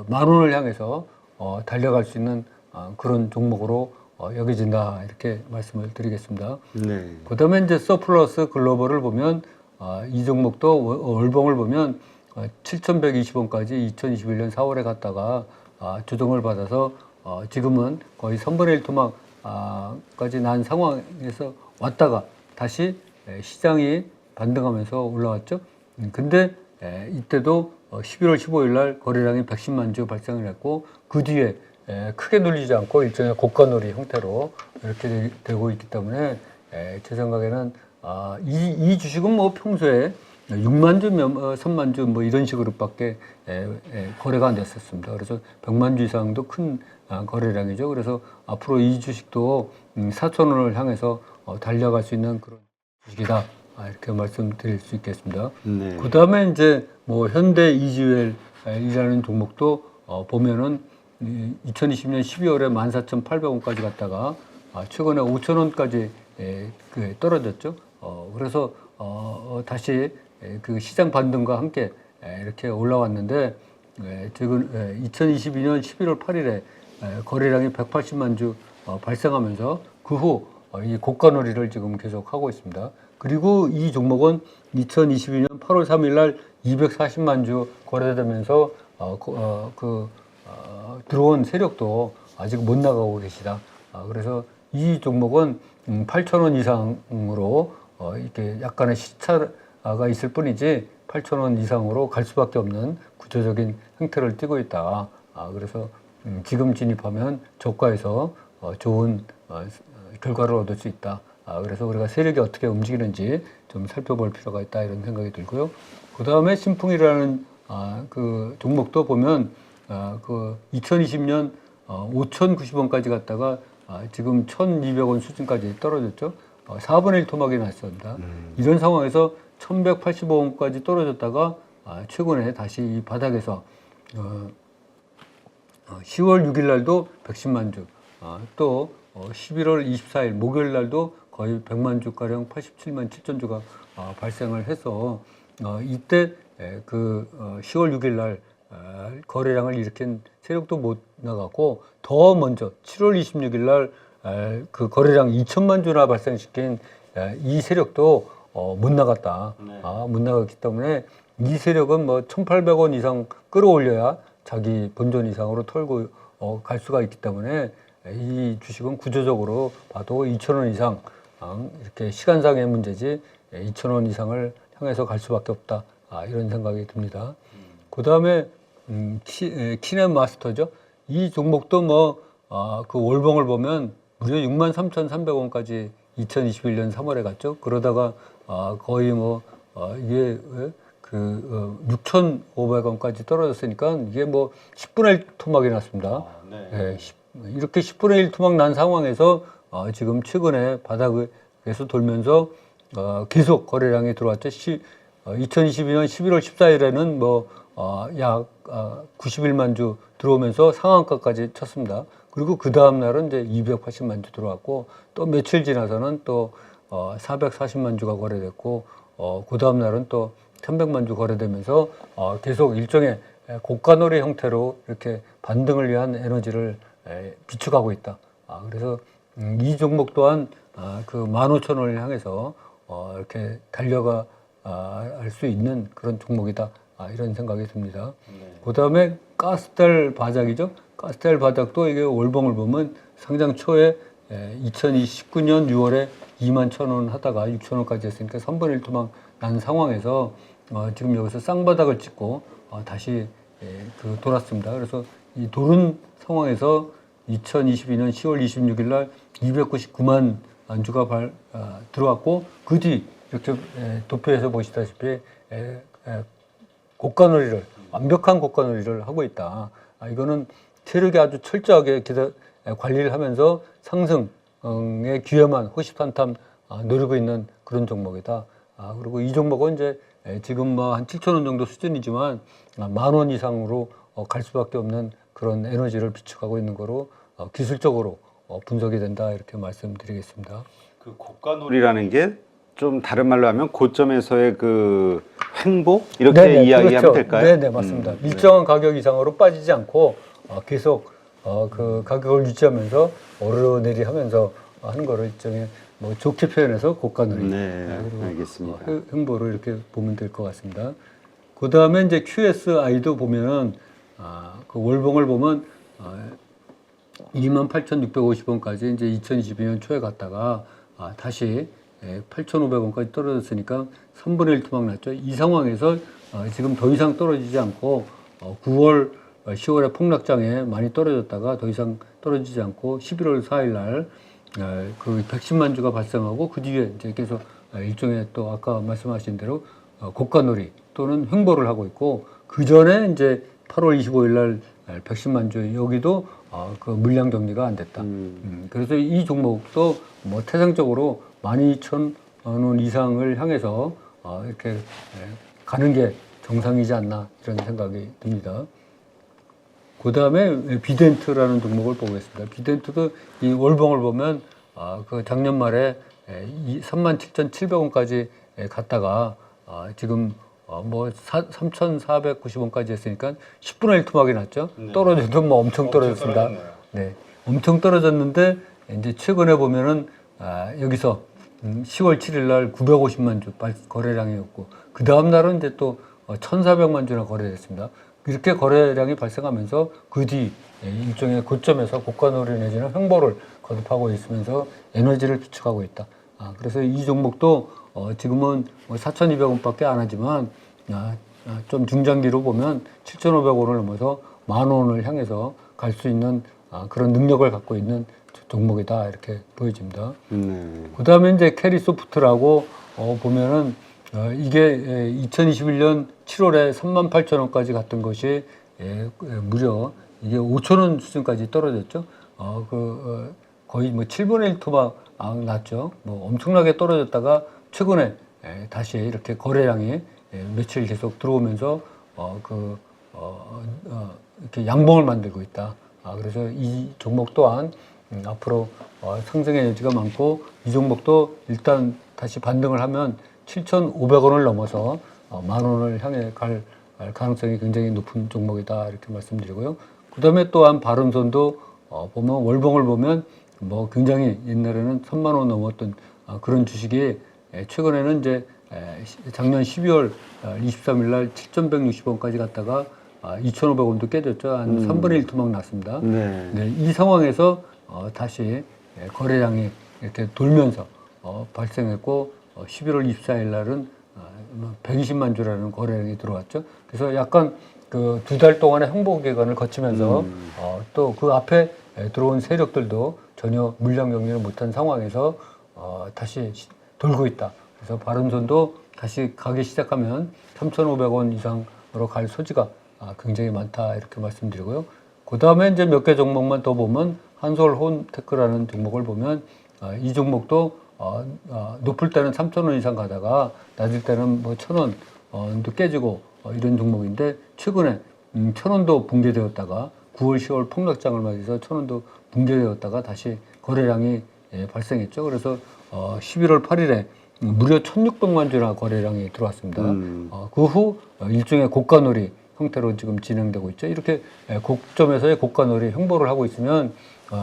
만 원을 향해서 달려갈 수 있는 그런 종목으로 여겨진다. 이렇게 말씀을 드리겠습니다. 그다음에 이제 서플러스 글로벌을 보면 이 종목도 월봉을 보면 7,120원까지 2021년 4월에 갔다가 조정을 받아서 지금은 거의 3분의 1 토막 까지 난 상황에서 왔다가 다시 시장이 반등하면서 올라왔죠. 근데 이때도 11월 15일 날 거래량이 110만 주 발생을 했고 그 뒤에 크게 눌리지 않고 일종의 고가놀이 형태로 이렇게 되고 있기 때문에 제 생각에는 이 주식은 뭐 평소에 6만 주, 3만 주 뭐 이런 식으로밖에 거래가 안 됐었습니다. 그래서 100만 주 이상도 큰 거래량이죠. 그래서 앞으로 이 주식도 4천 원을 향해서 달려갈 수 있는 그런 주식이다. 이렇게 말씀드릴 수 있겠습니다. 네. 그 다음에 이제 뭐 현대 이지웰이라는 종목도 보면은 2020년 12월에 14,800원까지 갔다가 최근에 5,000원까지 떨어졌죠. 그래서 다시 그 시장 반등과 함께 이렇게 올라왔는데 지금 2022년 11월 8일에 거래량이 180만 주 발생하면서 그 후 이 고가놀이를 지금 계속 하고 있습니다. 그리고 이 종목은 2022년 8월 3일 날 240만 주 거래되면서 들어온 세력도 아직 못 나가고 계시다. 그래서 이 종목은 8,000원 이상으로 이렇게 약간의 시차가 있을 뿐이지 8,000원 이상으로 갈 수밖에 없는 구조적인 형태를 띠고 있다. 그래서 지금 진입하면 저가에서 좋은 결과를 얻을 수 있다. 그래서 우리가 세력이 어떻게 움직이는지 좀 살펴볼 필요가 있다 이런 생각이 들고요. 그 다음에 신풍이라는 그 종목도 보면 그 2020년 5,090원까지 갔다가 지금 1,200원 수준까지 떨어졌죠. 4분의 1 토막이 났습니다. 이런 상황에서 1,185원까지 떨어졌다가 최근에 다시 이 바닥에서 10월 6일 날도 110만 주, 또 11월 24일 목요일 날도 거의 100만 주가량 87만 7천 주가 발생을 해서 이때 그 10월 6일 날 거래량을 일으킨 세력도 못 나갔고 더 먼저 7월 26일 날 그 거래량 2천만 주나 발생시킨 이 세력도 못 나갔다. 네. 못 나갔기 때문에 이 세력은 뭐 1,800원 이상 끌어올려야 자기 본전 이상으로 털고 갈 수가 있기 때문에 이 주식은 구조적으로 봐도 2,000원 이상 이렇게 시간상의 문제지 2,000원 이상을 향해서 갈 수밖에 없다. 이런 생각이 듭니다. 그 다음에 키넷마스터죠. 이 종목도 뭐 그 월봉을 보면 무려 63,300원까지 2021년 3월에 갔죠. 그러다가 거의 뭐 이게 그 6,500원까지 떨어졌으니까 이게 뭐 10분의 1 토막이 났습니다. 네. 이렇게 10분의 1 토막 난 상황에서 지금 최근에 바닥에서 돌면서 계속 거래량이 들어왔죠. 2022년 11월 14일에는 뭐 약 91만 주 들어오면서 상한가까지 쳤습니다. 그리고 그 다음 날은 이제 280만 주 들어왔고 또 며칠 지나서는 또 440만 주가 거래됐고 그 다음 날은 또 1,100만 주 거래되면서 계속 일종의 고가놀이 형태로 이렇게 반등을 위한 에너지를 비축하고 있다. 그래서 이 종목 또한 그 15,000원을 향해서 이렇게 달려가 할 수 있는 그런 종목이다. 이런 생각이 듭니다. 네. 그 다음에 가스텔 바닥이죠. 가스텔 바닥도 이게 월봉을 보면 상장 초에 2019년 6월에 21,000원 하다가 6,000원까지 했으니까 3분의 1 토막 난 상황에서 지금 여기서 쌍바닥을 찍고 다시 그 돌았습니다. 그래서 이 도른 상황에서 2022년 10월 26일 날 299만 안주가 들어왔고 그 뒤 이렇게 도표에서 보시다시피 고가놀이를 완벽한 고가놀이를 하고 있다. 이거는 세력이 아주 철저하게 관리를 하면서 상승의 기회만 호시탐탐 노리고 있는 그런 종목이다. 그리고 이 종목은 이제 지금 뭐 한 7,000원 정도 수준이지만 10,000원 이상으로 갈 수밖에 없는 그런 에너지를 비축하고 있는 거로 기술적으로 분석이 된다 이렇게 말씀드리겠습니다. 그 고가놀이라는 게 좀 다른 말로 하면 고점에서의 그 횡보 이렇게 네네, 이야기하면 그렇죠. 될까요? 네네 맞습니다. 일정한 가격 이상으로 빠지지 않고 계속 그 가격을 유지하면서 오르내리하면서 하는 거를 일종의 뭐 좋게 표현해서 고가놀이. 네, 그리고 알겠습니다. 횡보로 이렇게 보면 될 것 같습니다. 그 다음에 이제 QSI도 보면은 그 월봉을 보면 28,650원까지 이제 2022년 초에 갔다가 다시 8,500원까지 떨어졌으니까 3분의 1 토막 났죠. 이 상황에서 지금 더 이상 떨어지지 않고 9월, 10월에 폭락장에 많이 떨어졌다가 더 이상 떨어지지 않고 11월 4일 날 그 110만 주가 발생하고 그 뒤에 이제 계속 일종의 또 아까 말씀하신 대로 고가놀이 또는 횡보를 하고 있고 그 전에 이제 8월 25일 날 110만 주 여기도 그 물량 정리가 안 됐다. 그래서 이 종목도 뭐 태생적으로 12,000원 이상을 향해서 이렇게 가는 게 정상이지 않나 이런 생각이 듭니다. 그 다음에 비덴트라는 종목을 보겠습니다. 비덴트도 이 월봉을 보면 그 작년 말에 37,700원까지 갔다가 지금 뭐 3,490원까지 했으니까 10분의 1 토막이 났죠. 네. 떨어져도 뭐 엄청 떨어졌습니다. 네, 엄청 떨어졌는데 이제 최근에 보면은 여기서 10월 7일 날 950만 주 거래량이었고 그 다음 날은 이제 또 1,400만 주나 거래됐습니다. 이렇게 거래량이 발생하면서 그 뒤 일종의 고점에서 고가놀이 내지는 횡보를 거듭하고 있으면서 에너지를 비축하고 있다. 그래서 이 종목도 지금은 4,200원밖에 안 하지만 좀 중장기로 보면 7,500원을 넘어서 10,000원을 향해서 갈 수 있는 그런 능력을 갖고 있는 종목이다 이렇게 보여집니다. 그 다음에 이제 캐리소프트라고 보면은 이게 2021년 7월에 38,000원까지 갔던 것이 무려 이게 5,000원 수준까지 떨어졌죠. 거의 뭐 7분의 1 토막 났죠. 뭐 엄청나게 떨어졌다가 최근에 다시 이렇게 거래량이 며칠 계속 들어오면서 이렇게 양봉을 만들고 있다. 그래서 이 종목 또한 앞으로 상승의 여지가 많고 이 종목도 일단 다시 반등을 하면 7,500원을 넘어서 10,000원을 향해 갈 가능성이 굉장히 높은 종목이다 이렇게 말씀드리고요. 그 다음에 또한 바른손도 보면 월봉을 보면 뭐 굉장히 옛날에는 3,000원 넘었던 그런 주식이 최근에는 이제 작년 12월 23일 날 7,160원까지 갔다가 2,500원도 깨졌죠. 한 3분의 1 토막 났습니다. 네, 이 상황에서 다시 거래량이 이렇게 돌면서 발생했고 11월 24일 날은 120만 주라는 거래량이 들어왔죠. 그래서 약간 그 2달 동안의 횡보 기간을 거치면서 또 그 앞에 들어온 세력들도 전혀 물량 정리를 못한 상황에서 다시 돌고 있다. 그래서 바른손도 다시 가기 시작하면 3,500원 이상으로 갈 소지가 굉장히 많다 이렇게 말씀드리고요. 그 다음에 이제 몇 개 종목만 더 보면 한솔홈테크라는 종목을 보면 이 종목도 높을 때는 3,000원 이상 가다가 낮을 때는 뭐 1,000원도 깨지고 이런 종목인데 최근에 1,000원도 붕괴되었다가 9월, 10월 폭락장을 맞이해서 1,000원도 붕괴되었다가 다시 거래량이 발생했죠. 그래서 11월 8일에 무려 1,600만 주나 거래량이 들어왔습니다. 그 후 일종의 고가놀이 형태로 지금 진행되고 있죠. 이렇게 고점에서의 고가놀이 횡보를 하고 있으면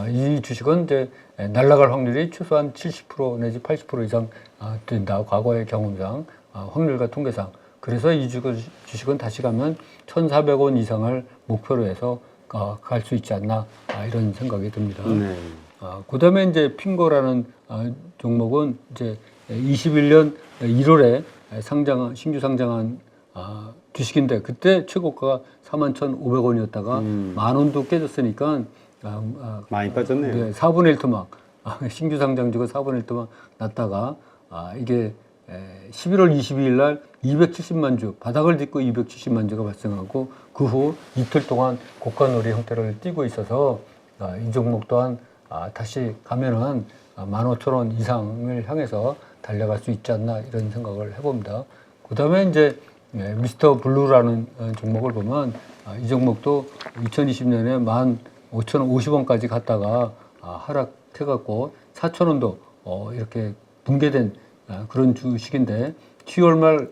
이 주식은 이제 날아갈 확률이 최소한 70% 내지 80% 이상 된다. 과거의 경험상, 확률과 통계상. 그래서 이 주식은 다시 가면 1,400원 이상을 목표로 해서 갈 수 있지 않나 이런 생각이 듭니다. 그 다음에 이제 핑거라는 종목은 이제 21년 1월에 신규 상장한 주식인데 그때 최고가가 41,500원이었다가 10,000원도 깨졌으니까 많이 빠졌네요. 네, 4분의 1 토막 신규 상장주가 4분의 1 토막 났다가 이게 11월 22일 날 270만 주 바닥을 딛고 270만 주가 발생하고 그 후 이틀 동안 고가놀이 형태를 띠고 있어서 이 종목 또한 다시 가면은 15,000원 이상을 향해서 달려갈 수 있지 않나 이런 생각을 해봅니다. 그 다음에 이제 미스터 블루라는 종목을 보면 이 종목도 2020년에 15,050원까지 갔다가 하락해갖고 4,000원도 이렇게 붕괴된 그런 주식인데 10월 말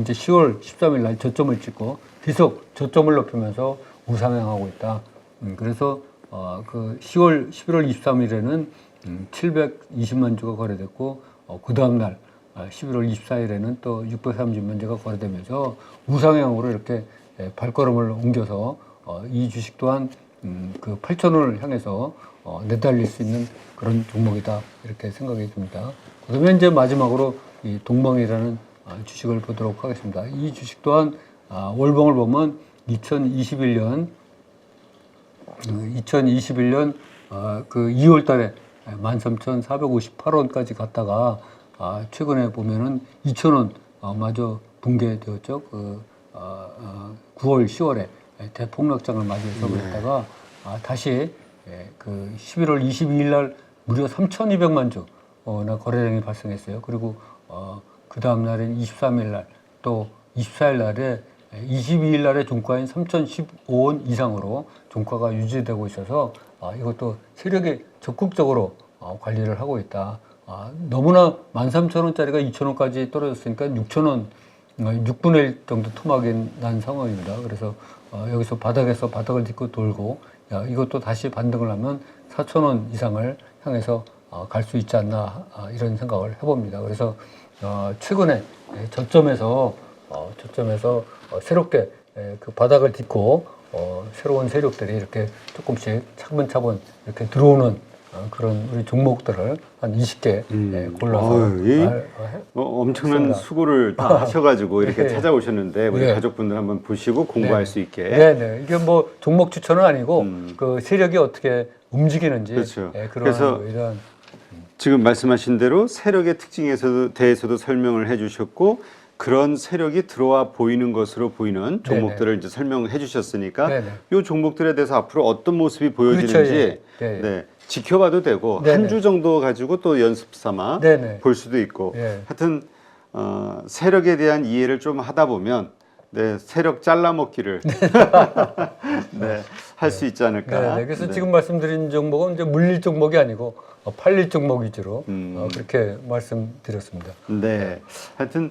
이제 10월 13일 날 저점을 찍고 계속 저점을 높이면서 우상향하고 있다. 그래서 그 11월 23일에는 720만 주가 거래됐고 그 다음 날 11월 24일에는 또 630만 주가 거래되면서 우상향으로 이렇게 발걸음을 옮겨서 이 주식 또한 그 8,000원을 향해서 내달릴 수 있는 그런 종목이다 이렇게 생각이 듭니다. 그다음에 이제 마지막으로 이 동방이라는 주식을 보도록 하겠습니다. 이 주식 또한 월봉을 보면 2021년 그 2월 달에 13,458원까지 갔다가 최근에 보면은 2,000원 마저 붕괴되었죠. 9월, 10월에 대폭락장을 맞이해서 그랬다가 다시 그 11월 22일 날 무려 3,200만 주나 거래량이 발생했어요. 그리고 그 다음 날인 23일 날 또 24일 날에 22일 날에 종가인 3,015원 이상으로 종가가 유지되고 있어서 이것도 세력이 적극적으로 관리를 하고 있다. 너무나 13,000원짜리가 2,000원까지 떨어졌으니까 6,000원, 6분의 1 정도 토막이 난 상황입니다. 그래서 여기서 바닥에서 바닥을 딛고 돌고 이것도 다시 반등을 하면 4,000원 이상을 향해서 갈 수 있지 않나 이런 생각을 해봅니다. 그래서 최근에 저점에서 새롭게 그 바닥을 딛고 새로운 세력들이 이렇게 조금씩 차분차분 이렇게 들어오는 그런 우리 종목들을 한 20개 골라서 엄청난 했습니다. 수고를 다 하셔가지고 이렇게 네. 찾아오셨는데 우리 네. 가족분들 한번 보시고 공부할 수 있게. 네네. 이게 뭐 종목 추천은 아니고 그 세력이 어떻게 움직이는지 그렇죠. 그래서 이런 지금 말씀하신 대로 세력의 특징에 대해서도 설명을 해주셨고 그런 세력이 들어와 보이는 것으로 보이는 종목들을 이제 설명해 주셨으니까 이 종목들에 대해서 앞으로 어떤 모습이 보여지는지 그렇죠. 네, 지켜봐도 되고 한 주 정도 가지고 또 연습 삼아 볼 수도 있고 하여튼 세력에 대한 이해를 좀 하다 보면 세력 잘라먹기를 할 수 있지 않을까. 그래서 지금 말씀드린 종목은 이제 물릴 종목이 아니고 팔릴 종목 위주로 그렇게 말씀드렸습니다. 네, 하여튼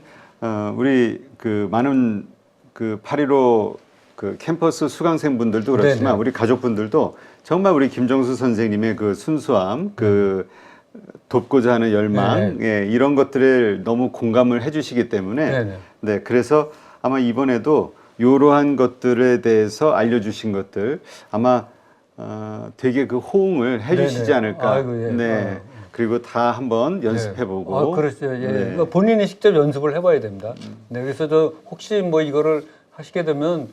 우리 그 많은 그 8.15 그 캠퍼스 수강생분들도 그렇지만 우리 가족분들도 정말 우리 김정수 선생님의 그 순수함, 그 돕고자 하는 열망, 이런 것들을 너무 공감을 해주시기 때문에 그래서 아마 이번에도 이러한 것들에 대해서 알려주신 것들 아마 되게 그 호응을 해주시지 않을까. 아이고, 그리고 다 한번 연습해보고. 그렇죠. 그러니까 본인이 직접 연습을 해봐야 됩니다. 그래서 저 혹시 뭐 이거를 하시게 되면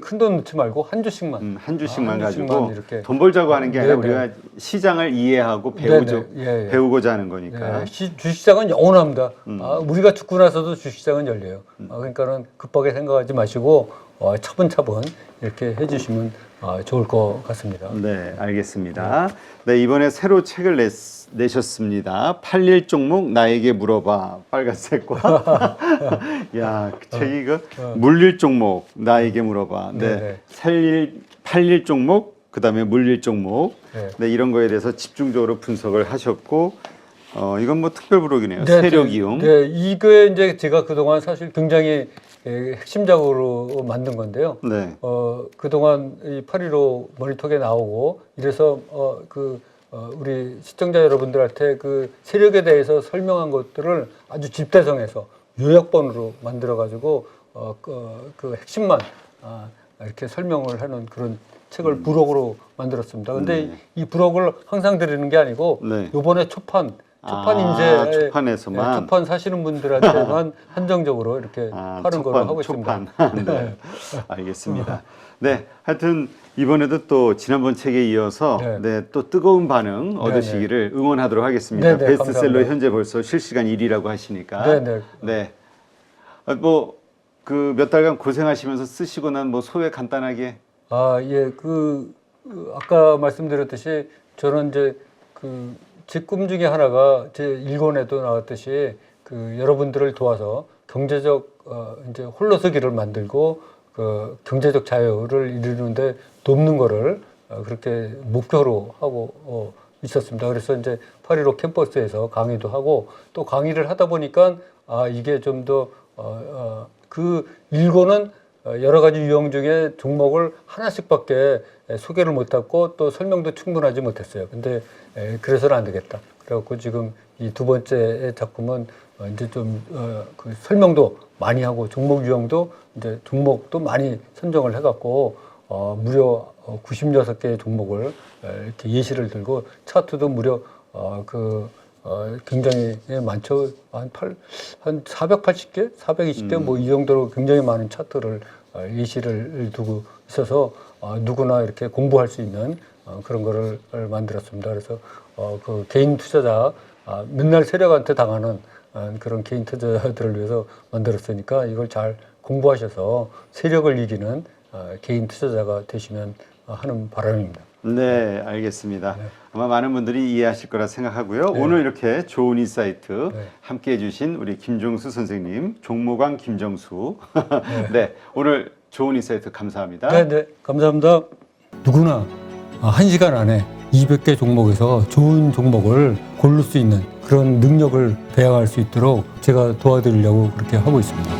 큰 돈 넣지 말고 한 주씩만 한 주씩만 가지고 이렇게. 돈 벌자고 하는 게 아니라 우리가 시장을 이해하고 배우고자 하는 거니까. 주식시장은 영원합니다. 우리가 죽고 나서도 주식시장은 열려요. 그러니까는 급하게 생각하지 마시고 차분차분 이렇게 해주시면 좋을 것 같습니다. 네, 알겠습니다. 네, 이번에 새로 책을 내셨습니다. 팔릴 종목 나에게 물어봐. 빨간색과. 야, 그 책이 물릴 종목 나에게 물어봐. 팔릴 종목, 그다음에 물릴 종목. 이런 거에 대해서 집중적으로 분석을 하셨고 이건 뭐 특별 부록이네요. 세력 이용. 이거에 이제 제가 그동안 사실 굉장히 핵심적으로 만든 건데요. 그동안 이 8.15 모니터에 나오고 이래서 우리 시청자 여러분들한테 그 세력에 대해서 설명한 것들을 아주 집대성해서 요약본으로 만들어 가지고 그 핵심만 이렇게 설명을 하는 그런 책을 부록으로 만들었습니다. 근데 이 부록을 항상 드리는 게 아니고 요번에 초판 초판에서만 초판 사시는 분들한테만 한정적으로 이렇게 하는 걸로 하고 있습니다. 알겠습니다. 네, 하여튼 이번에도 또 지난번 책에 이어서 또 뜨거운 반응 얻으시기를 응원하도록 하겠습니다. 베스트셀러 감사합니다. 현재 벌써 실시간 1위라고 하시니까. 뭐 그 몇 달간 고생하시면서 쓰시고 난 뭐 소회 간단하게. 아까 말씀드렸듯이 저는 이제 제 꿈 중에 하나가 제 일권에도 나왔듯이 여러분들을 도와서 경제적 이제 홀로서기를 만들고 경제적 자유를 이루는데 돕는 거를 그렇게 목표로 하고 있었습니다. 그래서 이제 8.15 캠퍼스에서 강의도 하고 또 강의를 하다 보니까 이게 좀 더 일권은 여러 가지 유형 중에 종목을 하나씩밖에 소개를 못했고 또 설명도 충분하지 못했어요. 근데 그래서는 안 되겠다. 그래갖고 지금 이 두 번째 작품은 이제 좀 설명도 많이 하고 종목 유형도 이제 종목도 많이 선정을 해갖고 무려 96개의 종목을 이렇게 예시를 들고 차트도 무려 굉장히 많죠. 한 480개, 420개 뭐 이 정도로 굉장히 많은 차트를 예시를 두고 있어서 누구나 이렇게 공부할 수 있는 그런 거를 만들었습니다. 그래서 그 개인 투자자 맨날 세력한테 당하는 그런 개인 투자자들을 위해서 만들었으니까 이걸 잘 공부하셔서 세력을 이기는 개인 투자자가 되시면 하는 바람입니다. 네, 알겠습니다. 아마 많은 분들이 이해하실 거라 생각하고요. 오늘 이렇게 좋은 인사이트 함께 해주신 우리 김종수 선생님, 종모강 김정수. 네, 오늘 좋은 인사이트 감사합니다. 네, 감사합니다. 누구나 1시간 안에 200개 종목에서 좋은 종목을 고를 수 있는 그런 능력을 배양할 수 있도록 제가 도와드리려고 그렇게 하고 있습니다.